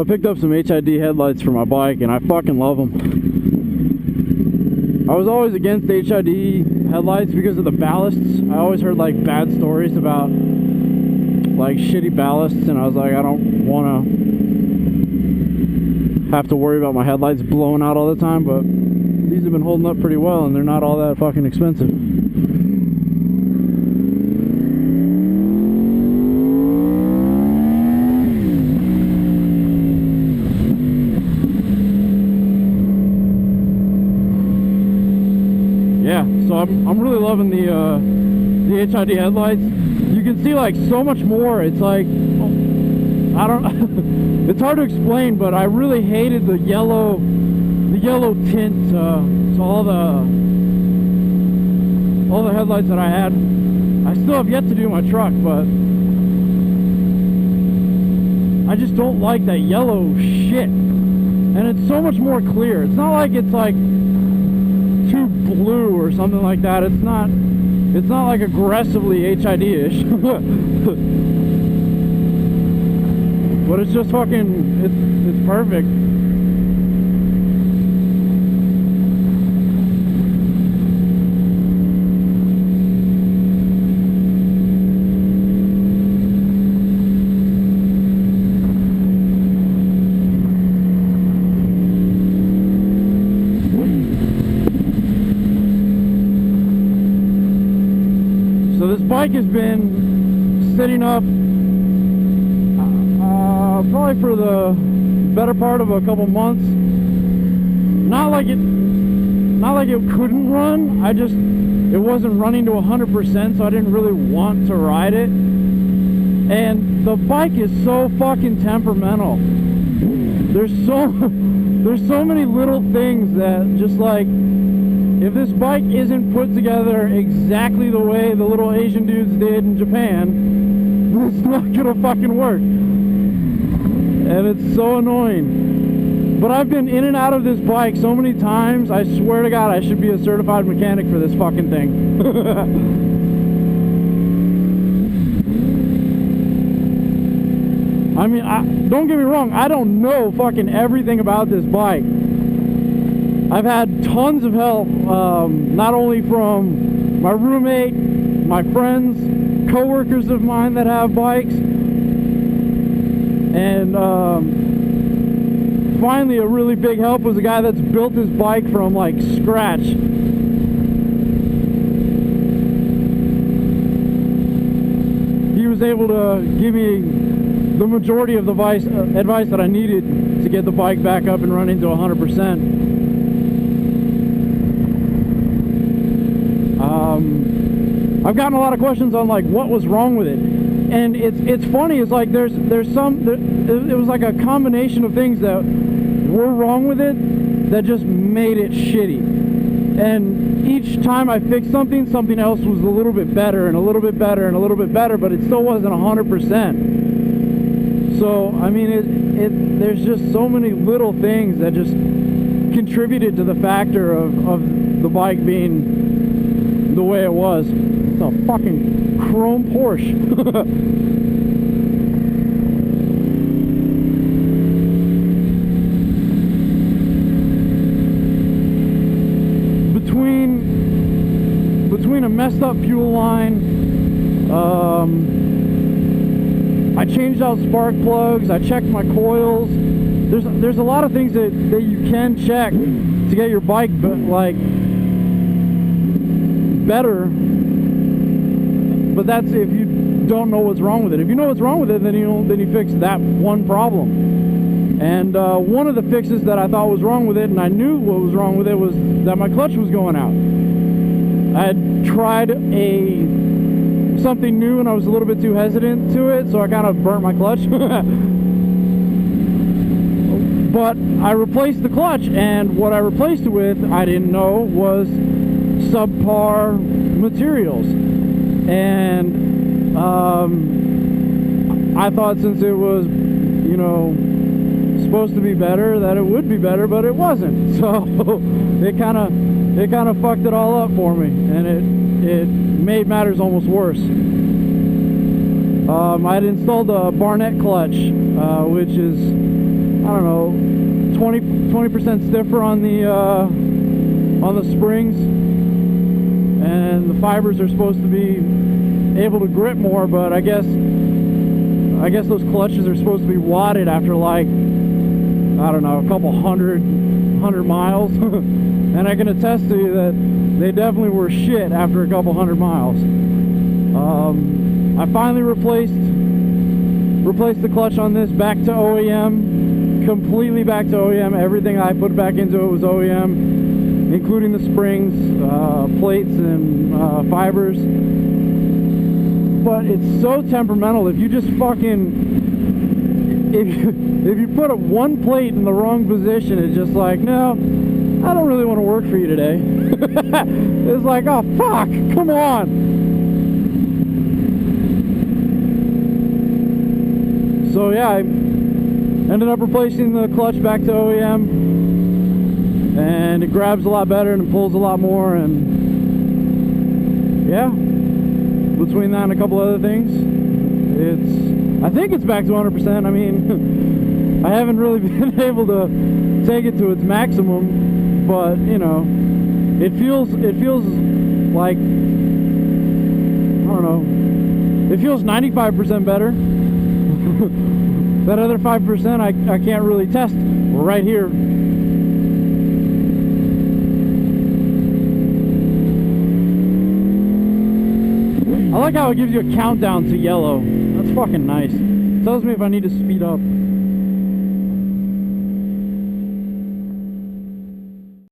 So I picked up some HID headlights for my bike, and I fucking love them. I was always against HID headlights because of the ballasts. I always heard like bad stories about like shitty ballasts, and I was like, I don't want to have to worry about my headlights blowing out all the time, but these have been holding up pretty well, and they're not all that fucking expensive. Yeah, so I'm really loving the HID headlights. You can see like so much more. It's like, I don't it's hard to explain, but I really hated the yellow tint to all the headlights that I had. I still have yet to do my truck, but I just don't like that yellow shit. And it's so much more clear. It's not like it's like too blue or something like that. It's not like aggressively HID-ish. But it's just fucking, it's perfect. So this bike has been sitting up probably for the better part of a couple months. Not like it couldn't run. It wasn't running to 100%, so I didn't really want to ride it. And the bike is so fucking temperamental. There's so many little things that just like, if this bike isn't put together exactly the way the little Asian dudes did in Japan, it's not gonna fucking work. And it's so annoying. But I've been in and out of this bike so many times, I swear to God I should be a certified mechanic for this fucking thing. I mean, don't get me wrong, I don't know fucking everything about this bike. I've had tons of help, not only from my roommate, my friends, co-workers of mine that have bikes, and finally a really big help was a guy that's built his bike from like scratch. He was able to give me the majority of the advice that I needed to get the bike back up and running to 100%. I've gotten a lot of questions on like what was wrong with it, and it's funny. It's like it was like a combination of things that were wrong with it that just made it shitty. And each time I fixed something else was a little bit better and a little bit better and a little bit better, but it still wasn't 100%. So I mean, there's just so many little things that just contributed to the factor of the bike being the way it was. It's a fucking chrome Porsche. Between a messed up fuel line, I changed out spark plugs, I checked my coils. There's a lot of things that you can check to get your bike like better, but that's if you don't know what's wrong with it. If you know what's wrong with it, then you fix that one problem. And one of the fixes that I thought was wrong with it, and I knew what was wrong with it, was that my clutch was going out. I had tried something new and I was a little bit too hesitant to it, so I kind of burnt my clutch. But I replaced the clutch, and what I replaced it with, I didn't know, was subpar materials. And I thought since it was, you know, supposed to be better, that it would be better, but it wasn't. So it kind of fucked it all up for me, and it made matters almost worse. I had installed a Barnett clutch, which is don't know, 20% stiffer on the springs, and the fibers are supposed to be able to grip more, but I guess those clutches are supposed to be wadded after, like, I don't know, a couple hundred miles. And I can attest to you that they definitely were shit after a couple hundred miles. I finally replaced the clutch on this back to OEM, completely back to OEM. Everything I put back into it was OEM, including the springs, plates, and fibers. But it's so temperamental. If you just fucking, if you put one plate in the wrong position, it's just like, no, I don't really want to work for you today. It's like, oh fuck, come on. So yeah, I ended up replacing the clutch back to OEM, and it grabs a lot better and it pulls a lot more, and yeah, between that and a couple other things, I think it's back to 100%. I mean, I haven't really been able to take it to its maximum, but you know, it feels like, I don't know, it feels 95% better. That other 5% I can't really test right here. I like how it gives you a countdown to yellow. That's fucking nice. It tells me if I need to speed up.